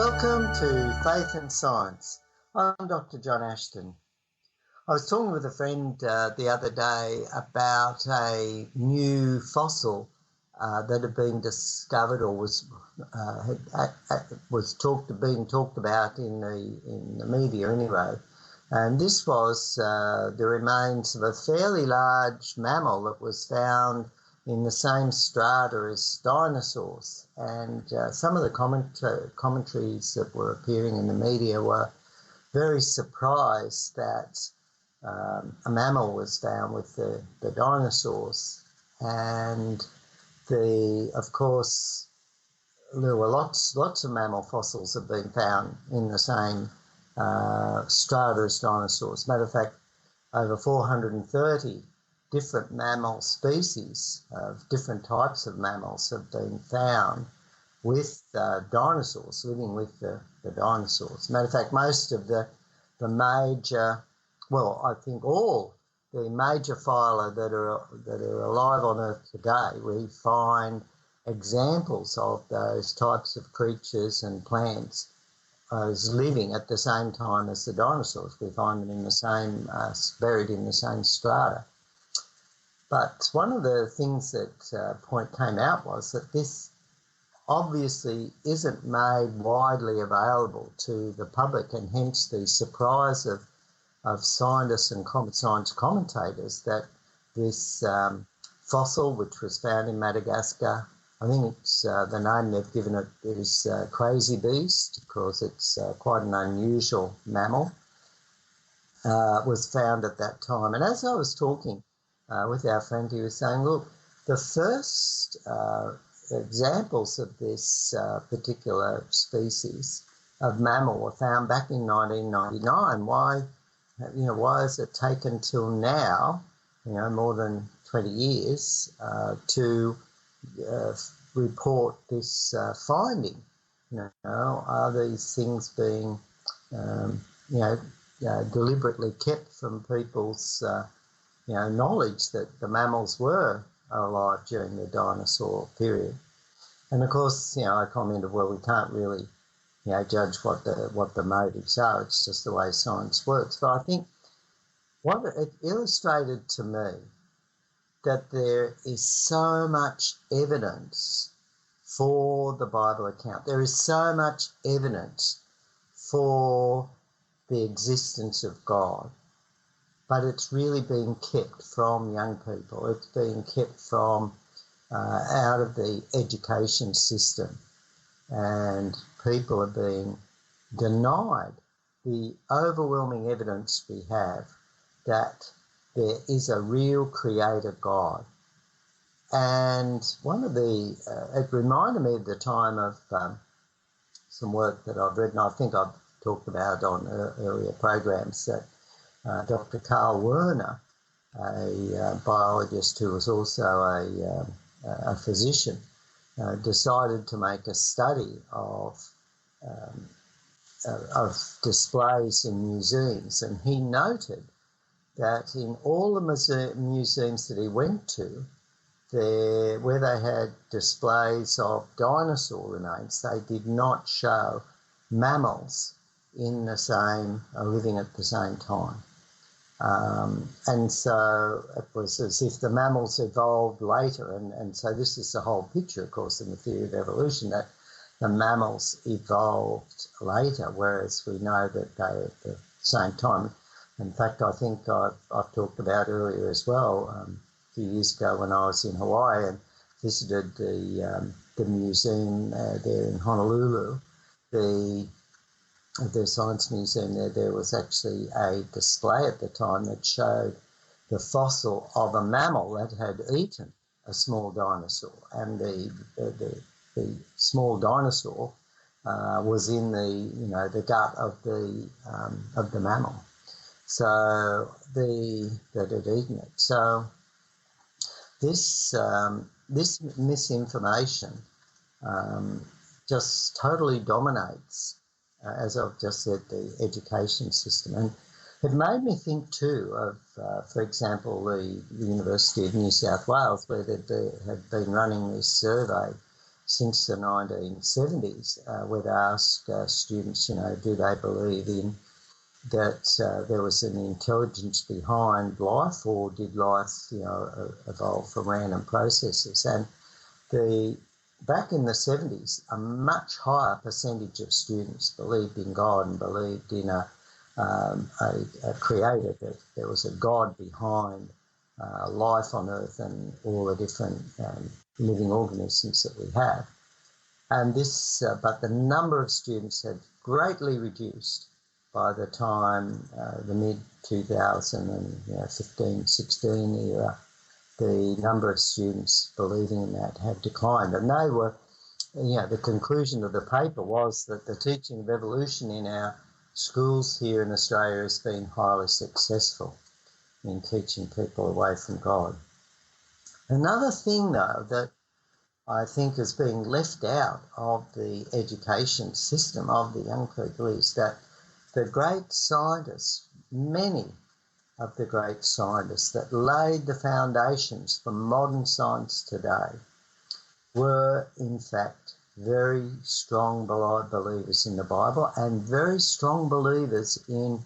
Welcome to Faith and Science. I'm Dr. John Ashton. I was talking with a friend the other day about a new fossil that had been discovered or being talked about in the media anyway. And this was the remains of a fairly large mammal that was found in the same strata as dinosaurs. And some of the commentaries that were appearing in the media were very surprised that a mammal was found with the dinosaurs. And of course, there were lots of mammal fossils have been found in the same strata as dinosaurs. Matter of fact, over 430 different mammal species of different types of mammals have been found with dinosaurs, living with the dinosaurs. Matter of fact, most of the major, well, I think all the major phyla that are alive on Earth today, we find examples of those types of creatures and plants as living at the same time as the dinosaurs. We find them in the same, buried in the same strata. But one of the things that point came out was that this obviously isn't made widely available to the public, and hence the surprise of scientists and science commentators that this fossil, which was found in Madagascar, I think it's the name they've given it is crazy beast, because it's quite an unusual mammal, was found at that time. And as I was talking with our friend, he was saying, look, the first examples of this particular species of mammal were found back in 1999. Why has it taken till now, more than 20 years, to report this finding? Are these things being, deliberately kept from people's knowledge that the mammals were alive during the dinosaur period? And of course, I commented, well, we can't really, judge what the motives are. It's just the way science works. But I think what it illustrated to me that there is so much evidence for the Bible account. There is so much evidence for the existence of God. But it's really being kept from young people. It's being kept from out of the education system. And people are being denied the overwhelming evidence we have that there is a real creator God. And one of it reminded me of the time of some work that I've read, and I think I've talked about on earlier programs, that Dr. Carl Werner, a biologist who was also a physician, decided to make a study of displays in museums, and he noted that in all the museums that he went to, where they had displays of dinosaur remains, they did not show mammals in the same, living at the same time. And so it was as if the mammals evolved later, and so this is the whole picture, of course, in the theory of evolution, that the mammals evolved later, whereas we know that they at the same time. In fact, I think I've talked about earlier as well, a few years ago when I was in Hawaii and visited the museum there in Honolulu, the Science Museum there was actually a display at the time that showed the fossil of a mammal that had eaten a small dinosaur, and the small dinosaur was in the gut of the mammal, so that had eaten it. So this misinformation just totally dominates, as I've just said, the education system. And it made me think too of, for example, the University of New South Wales, where they had been running this survey since the 1970s, we've asked students, do they believe in that there was an intelligence behind life, or did life, evolve from random processes? And back in the 70s, a much higher percentage of students believed in God and believed in a creator, that there was a God behind life on Earth and all the different living organisms that we have. And but the number of students had greatly reduced by the time the mid-2015, 16 era. The number of students believing in that had declined. And they were, the conclusion of the paper was that the teaching of evolution in our schools here in Australia has been highly successful in teaching people away from God. Another thing, though, that I think is being left out of the education system of the young people is that the great scientists, many of the great scientists that laid the foundations for modern science today, were in fact very strong believers in the Bible and very strong believers in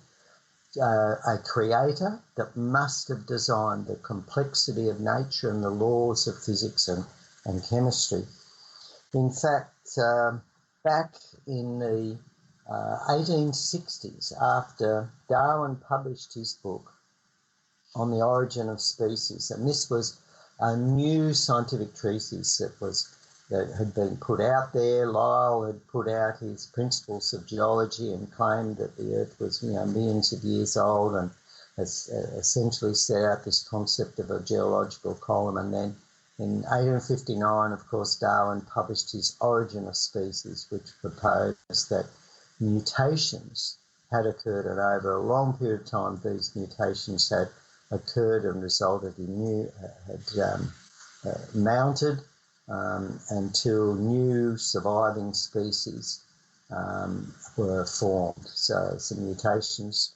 a creator that must have designed the complexity of nature and the laws of physics and chemistry. In fact, back in the 1860s, after Darwin published his book on the origin of species, and this was a new scientific treatise that had been put out there. Lyell had put out his Principles of Geology and claimed that the Earth was millions of years old, and has essentially set out this concept of a geological column. And then in 1859, of course, Darwin published his Origin of Species, which proposed that mutations had occurred, and over a long period of time these mutations had occurred and resulted in mounted until new surviving species were formed. So some mutations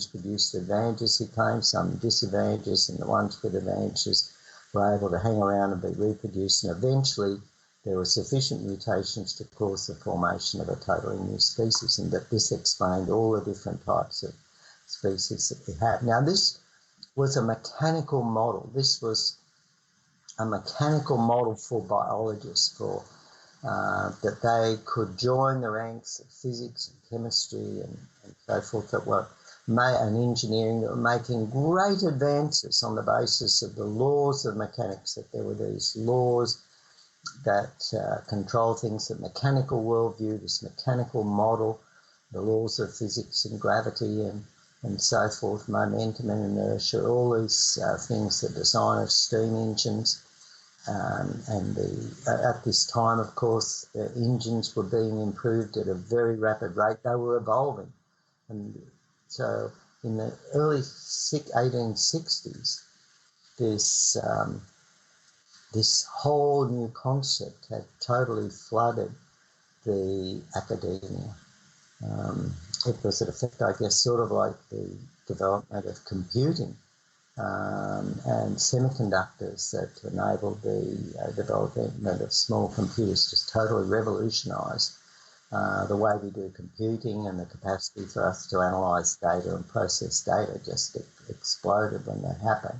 produced advantages, he claimed, some disadvantages, and the ones with advantages were able to hang around and be reproduced, and eventually there were sufficient mutations to cause the formation of a totally new species, and that this explained all the different types of species that we have. Now, this was a mechanical model. This was a mechanical model for biologists, that they could join the ranks of physics and chemistry and so forth, and engineering, that were making great advances on the basis of the laws of mechanics, that there were these laws that control things, the mechanical worldview, this mechanical model, the laws of physics and gravity and so forth, momentum and inertia, all these things, the design of steam engines. At this time, of course, engines were being improved at a very rapid rate. They were evolving. And so in the early 1860s, this whole new concept had totally flooded the academia. It was, in effect, I guess, sort of like the development of computing and semiconductors that enabled the development of small computers, just totally revolutionised the way we do computing, and the capacity for us to analyse data and process data just exploded when that happened.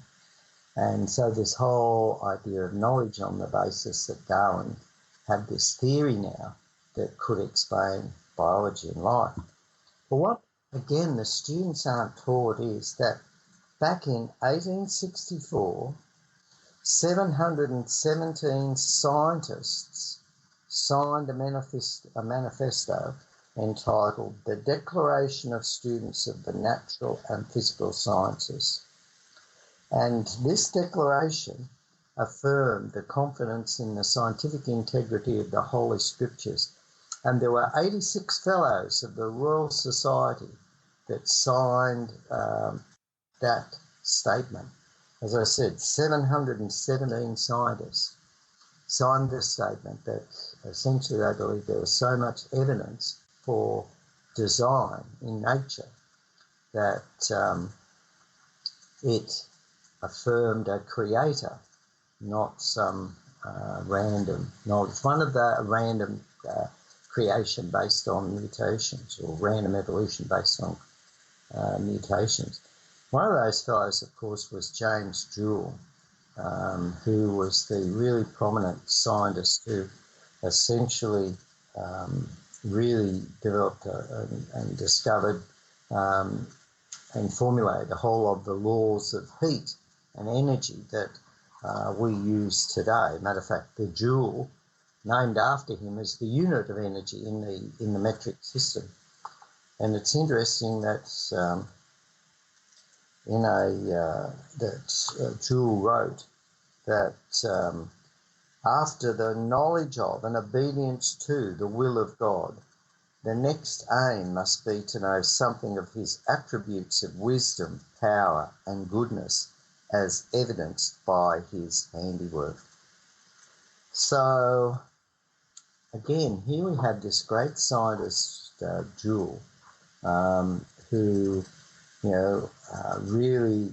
And so this whole idea of knowledge on the basis that Darwin had this theory now that could explain biology and life. But what, again, the students aren't taught is that back in 1864, 717 scientists signed a manifesto entitled The Declaration of Students of the Natural and Physical Sciences. And this declaration affirmed the confidence in the scientific integrity of the Holy Scriptures. And there were 86 fellows of the Royal Society that signed that statement. As I said, 717 scientists signed this statement that essentially they believed there was so much evidence for design in nature that it affirmed a creator, not some random knowledge. One of the random creation based on mutations, or random evolution based on mutations. One of those fellows, of course, was James Joule, who was the really prominent scientist who essentially really developed and discovered and formulated a whole of the laws of heat and energy that we use today. Matter of fact, the joule, named after him, is the unit of energy in the metric system. And it's interesting that Joule wrote that after the knowledge of and obedience to the will of God, the next aim must be to know something of his attributes of wisdom, power, and goodness as evidenced by his handiwork. So, again, here we have this great scientist, Joule, who, really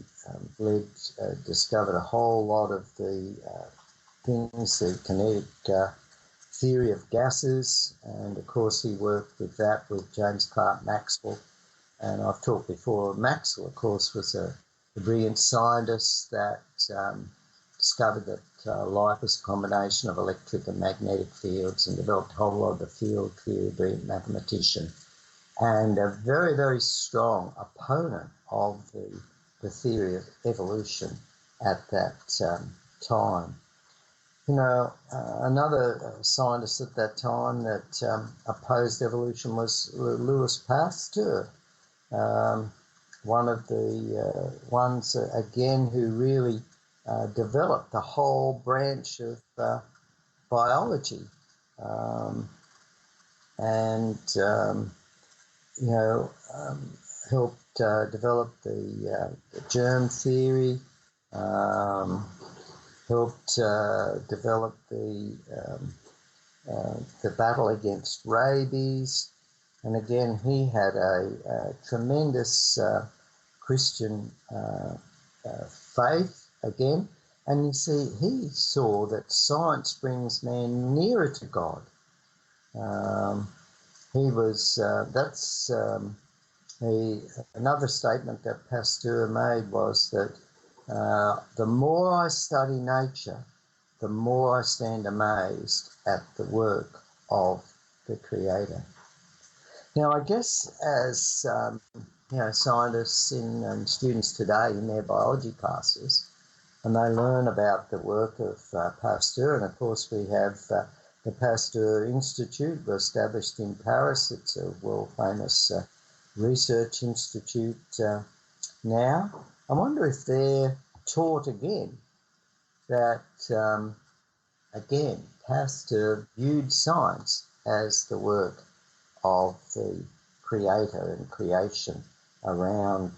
discovered a whole lot of the things, the kinetic theory of gases, and of course he worked with that with James Clerk Maxwell. And I've talked before, Maxwell, of course, was a brilliant scientist that discovered that light was a combination of electric and magnetic fields, and developed a whole lot of the field theory, brilliant mathematician, and a very, very strong opponent of the theory of evolution at that time. Another scientist at that time that opposed evolution was Louis Pasteur, one of the ones, again, who really developed the whole branch of biology, helped develop the germ theory, helped develop the battle against rabies. And again, he had a tremendous Christian faith again. And you see, he saw that science brings man nearer to God. Another statement that Pasteur made was that the more I study nature, the more I stand amazed at the work of the Creator. Now, I guess as scientists and students today in their biology classes, and they learn about the work of Pasteur, and of course we have the Pasteur Institute, established in Paris. It's a world-famous research institute now. I wonder if they're taught again that, Pasteur viewed science as the work of the Creator and creation around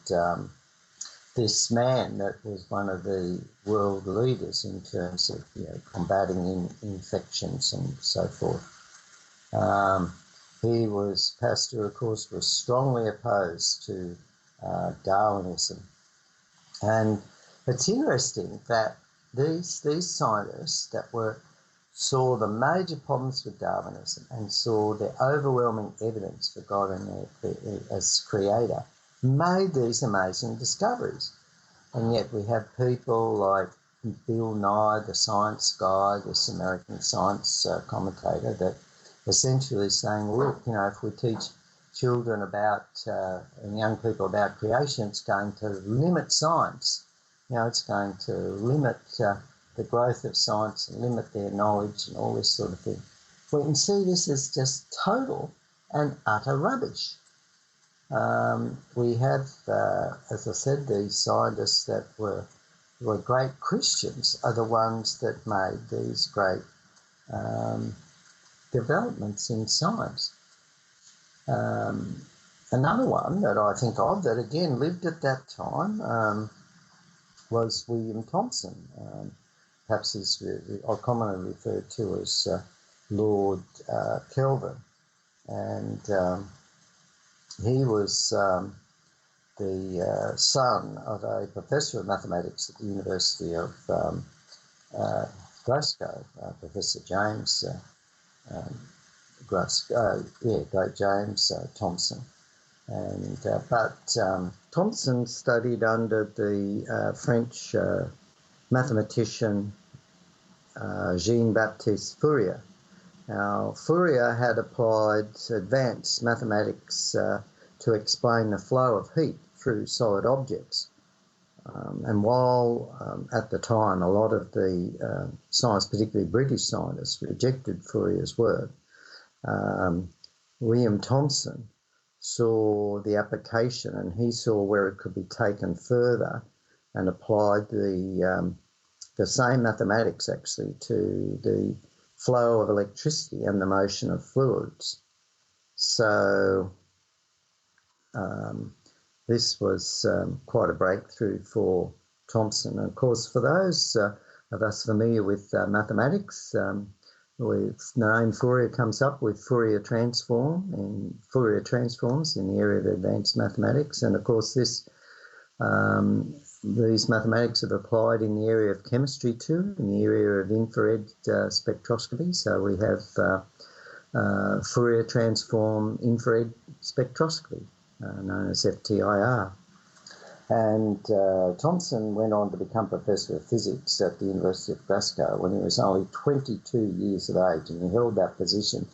this man that was one of the world leaders in terms of combating infections and so forth. Pasteur, of course, was strongly opposed to Darwinism. And it's interesting that these scientists that saw the major problems with Darwinism and saw the overwhelming evidence for God as Creator, made these amazing discoveries. And yet we have people like Bill Nye, the science guy, this American science commentator, that essentially saying, look, if we teach children and young people about creation, it's going to limit science. It's going to limit the growth of science and limit their knowledge and all this sort of thing. We can see this as just total and utter rubbish. We have, as I said, these scientists that were great Christians are the ones that made these great developments in science. Another one that I think of that again lived at that time was William Thomson. Perhaps he's commonly referred to as Lord Kelvin. And he was the son of a professor of mathematics at the University of Glasgow, Professor James Great James Thomson. And but Thomson studied under the French mathematician Jean-Baptiste Fourier. Now, Fourier had applied advanced mathematics to explain the flow of heat through solid objects. And while at the time a lot of the scientists, particularly British scientists, rejected Fourier's work, William Thomson saw the application, and he saw where it could be taken further and applied the same mathematics actually to the flow of electricity and the motion of fluids. So this was quite a breakthrough for Thomson. And of course, for those of us familiar with mathematics, the name Fourier comes up with Fourier transforms in the area of advanced mathematics. And of course, these mathematics have applied in the area of chemistry too, in the area of infrared spectroscopy. So we have Fourier transform infrared spectroscopy, known as FTIR. And Thomson went on to become Professor of Physics at the University of Glasgow when he was only 22 years of age, and he held that position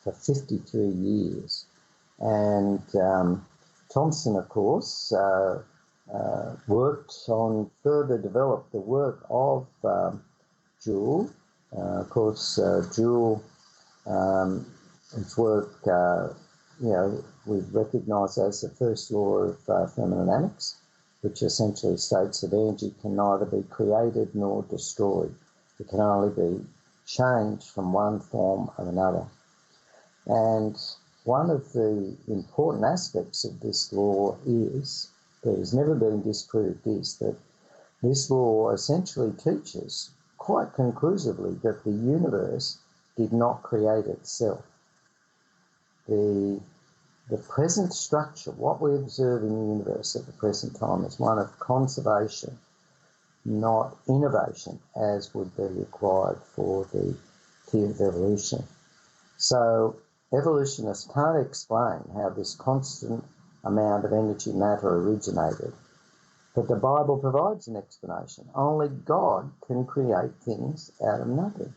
for 53 years. And Thomson, of course, further developed the work of Joule. Of course, Joule, his work, we recognise as the first law of thermodynamics, which essentially states that energy can neither be created nor destroyed. It can only be changed from one form or another. And one of the important aspects of this law is, that has never been disproved, is that this law essentially teaches quite conclusively that the universe did not create itself. The present structure, what we observe in the universe at the present time, is one of conservation, not innovation, as would be required for the theory of evolution. So evolutionists can't explain how this constant amount of energy matter originated, but the Bible provides an explanation. Only God can create things out of nothing.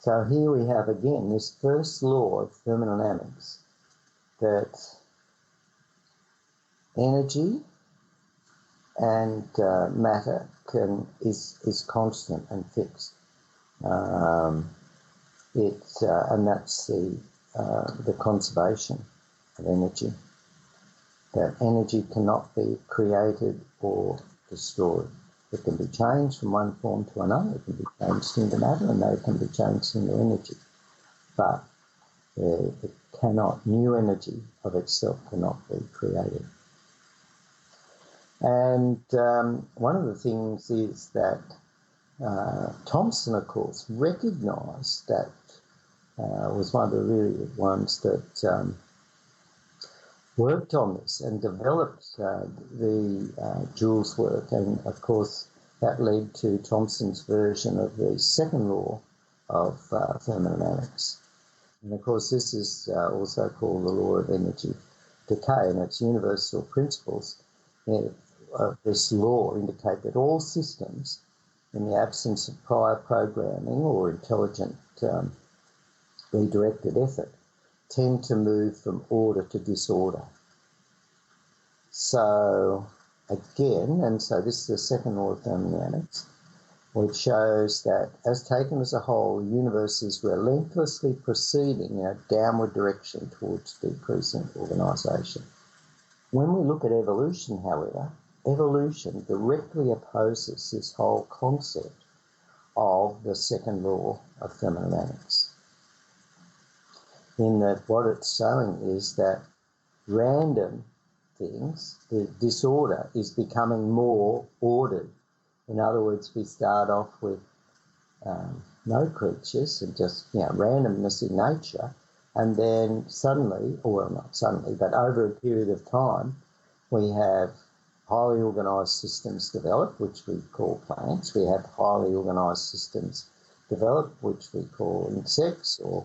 So here we have again this first law of thermodynamics, that energy and matter is constant and fixed. And that's the conservation of energy. That energy cannot be created or destroyed. It can be changed from one form to another. It can be changed into matter, and it can be changed into energy. But new energy of itself cannot be created. And one of the things is that Thomson, of course, recognised that, was one of the really ones that worked on this and developed the Joule's work. And of course, that led to Thomson's version of the second law of thermodynamics. And of course, this is also called the law of energy decay, and its universal principles of this law indicate that all systems, in the absence of prior programming or intelligent redirected effort, tend to move from order to disorder. So again, and so this is the second law of thermodynamics, which shows that, as taken as a whole, the universe is relentlessly proceeding in a downward direction towards decreasing organisation. When we look at evolution, however, evolution directly opposes this whole concept of the second law of thermodynamics, in that what it's showing is that random things, the disorder, is becoming more ordered. In other words, we start off with no creatures and just randomness in nature, and then suddenly, or well, not suddenly, but over a period of time, we have highly organised systems develop, which we call plants. We have highly organised systems develop, which we call insects or,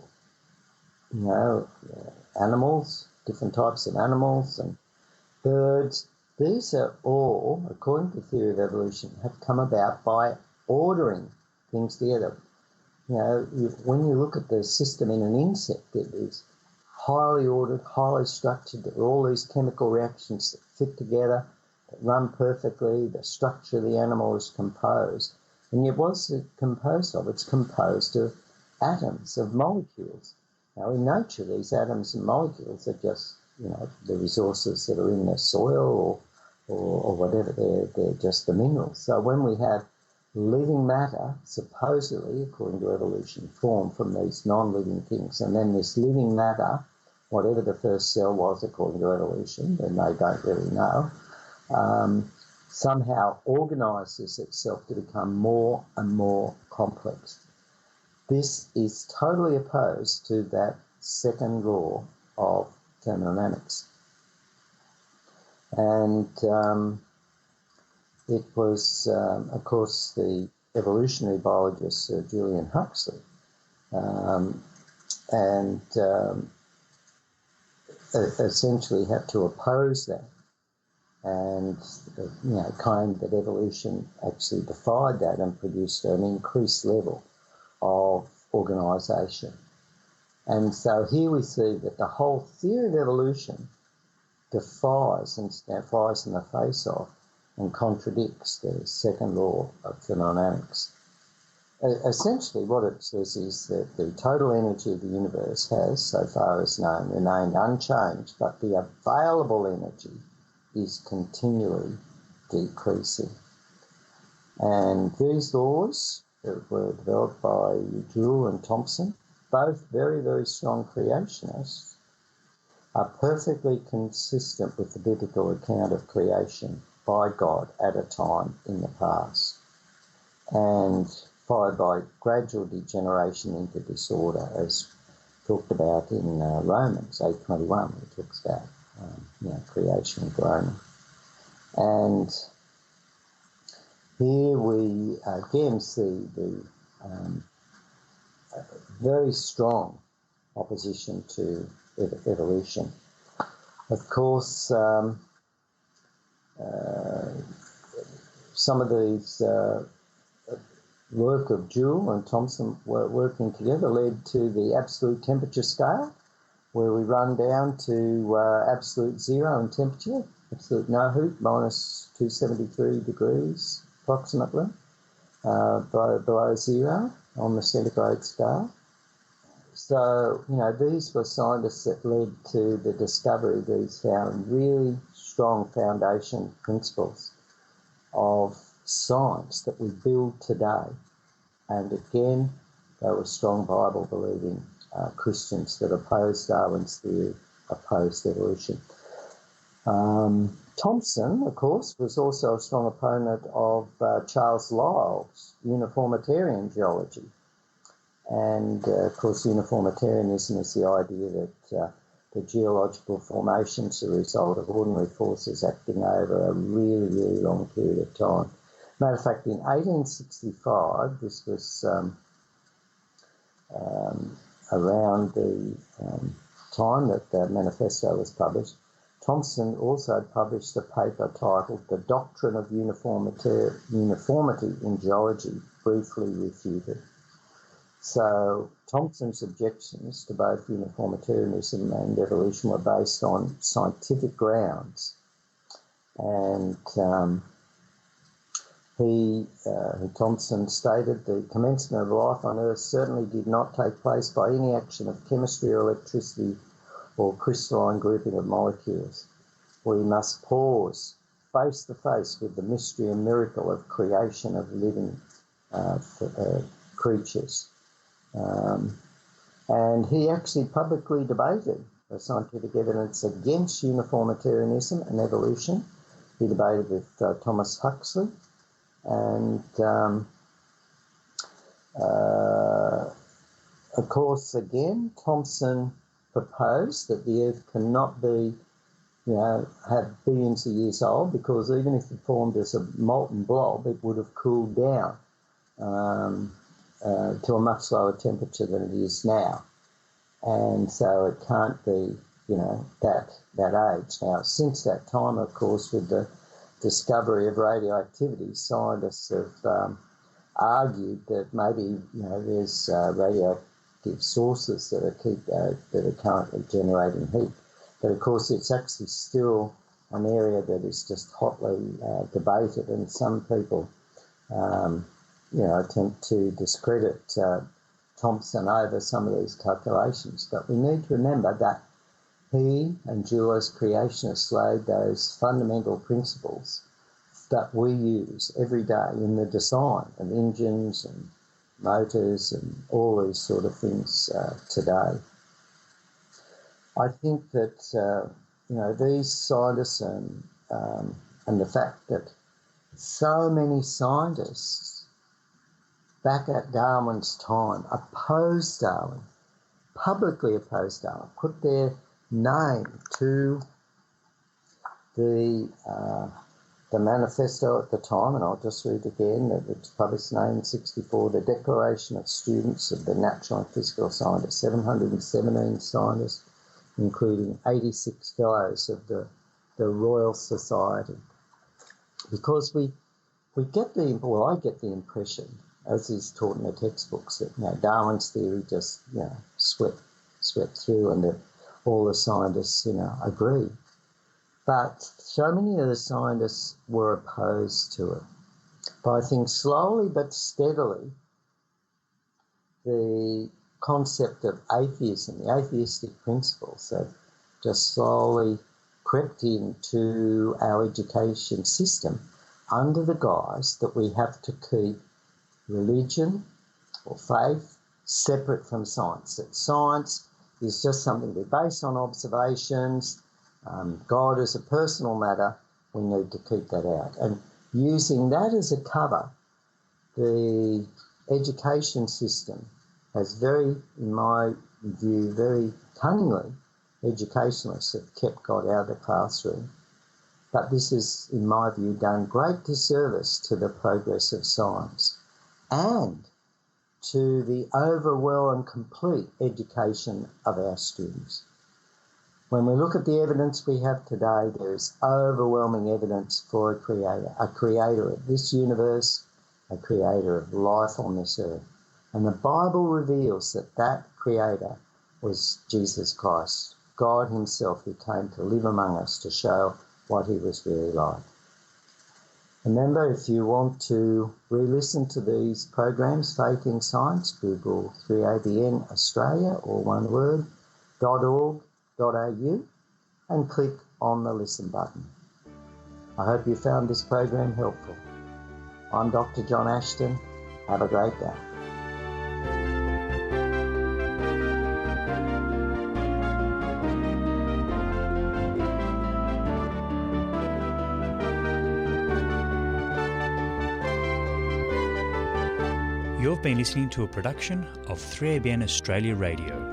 animals, different types of animals and birds. These are all, according to the theory of evolution, have come about by ordering things together. When you look at the system in an insect, it is highly ordered, highly structured. There are all these chemical reactions that fit together, that run perfectly. The structure of the animal is composed. And yet what's it composed of? It's composed of atoms, of molecules. Now, in nature, these atoms and molecules are just, the resources that are in the soil or whatever. They're just the minerals. So when we have living matter, supposedly, according to evolution, formed from these non-living things, and then this living matter, whatever the first cell was according to evolution, and they don't really know, somehow organises itself to become more and more complex. This is totally opposed to that second law of thermodynamics. And it was, of course, the evolutionary biologist Sir Julian Huxley, essentially had to oppose that and claimed that evolution actually defied that and produced an increased level of organisation. And so here we see that the whole theory of evolution defies and flies in the face of and contradicts the second law of thermodynamics. Essentially what it says is that the total energy of the universe has, so far as known, remained unchanged, but the available energy is continually decreasing. And these laws that were developed by Joule and Thomson, both very, very strong creationists, are perfectly consistent with the biblical account of creation by God at a time in the past, and followed by gradual degeneration into disorder, as talked about in Romans 8:21, where it talks about creation groaning. And here we again see the very strong opposition to evolution. Of course, some of these work of Joule and Thomson working together led to the absolute temperature scale, where we run down to absolute zero in temperature, absolute no heat, minus 273 degrees approximately, below zero on the centigrade scale. So, these were scientists that led to the discovery of these really strong foundation principles of science that we build today. And again, they were strong Bible-believing Christians that opposed Darwin's theory, opposed evolution. Thomson, of course, was also a strong opponent of Charles Lyell's uniformitarian geology. And, of course, uniformitarianism is the idea that the geological formations are a result of ordinary forces acting over a really, really long period of time. Matter of fact, in 1865, this was around the time that the manifesto was published, Thomson also published a paper titled The Doctrine of Uniformity in Geology, Briefly Refuted. So Thomson's objections to both uniformitarianism and evolution were based on scientific grounds. And Thomson stated the commencement of life on Earth certainly did not take place by any action of chemistry or electricity or crystalline grouping of molecules. We must pause face to face with the mystery and miracle of creation of living creatures. And he actually publicly debated the scientific evidence against uniformitarianism and evolution. He debated with Thomas Huxley. And, of course, again, Thomson proposed that the Earth cannot be, have billions of years old, because even if it formed as a molten blob, it would have cooled down to a much lower temperature than it is now. And so it can't be, that age. Now, since that time, of course, with the discovery of radioactivity, scientists have argued that maybe, there's radioactive sources that are currently generating heat. But of course, it's actually still an area that is just hotly debated, and some people, attempt to discredit Thomson over some of these calculations. But we need to remember that he and dualist creationists laid those fundamental principles that we use every day in the design of engines and motors and all these sort of things today. I think that these scientists and the fact that so many scientists back at Darwin's time opposed Darwin, publicly opposed Darwin, put their name to the manifesto at the time, and I'll just read again, that it's published in 1864, the Declaration of Students of the Natural and Physical Sciences, 717 scientists, including 86 fellows of the Royal Society. Because I get the impression, as is taught in the textbooks, that Darwin's theory just swept through, and that all the scientists agree. But so many of the scientists were opposed to it. But I think slowly but steadily, the concept of atheism, the atheistic principles, have just slowly crept into our education system under the guise that we have to keep religion or faith separate from science, that science is just something we base on observations. God is a personal matter. We need to keep that out. And using that as a cover, the education system has in my view, very cunningly, educationalists have kept God out of the classroom. But this has, in my view, done great disservice to the progress of science and to the overall and complete education of our students. When we look at the evidence we have today, there is overwhelming evidence for a creator of this universe, a creator of life on this earth. And the Bible reveals that creator was Jesus Christ, God himself, who came to live among us to show what he was really like. Remember, if you want to re-listen to these programs, Faith in Science, Google 3ABN Australia, or one word, .org.au, and click on the listen button. I hope you found this program helpful. I'm Dr. John Ashton. Have a great day. You've been listening to a production of 3ABN Australia Radio.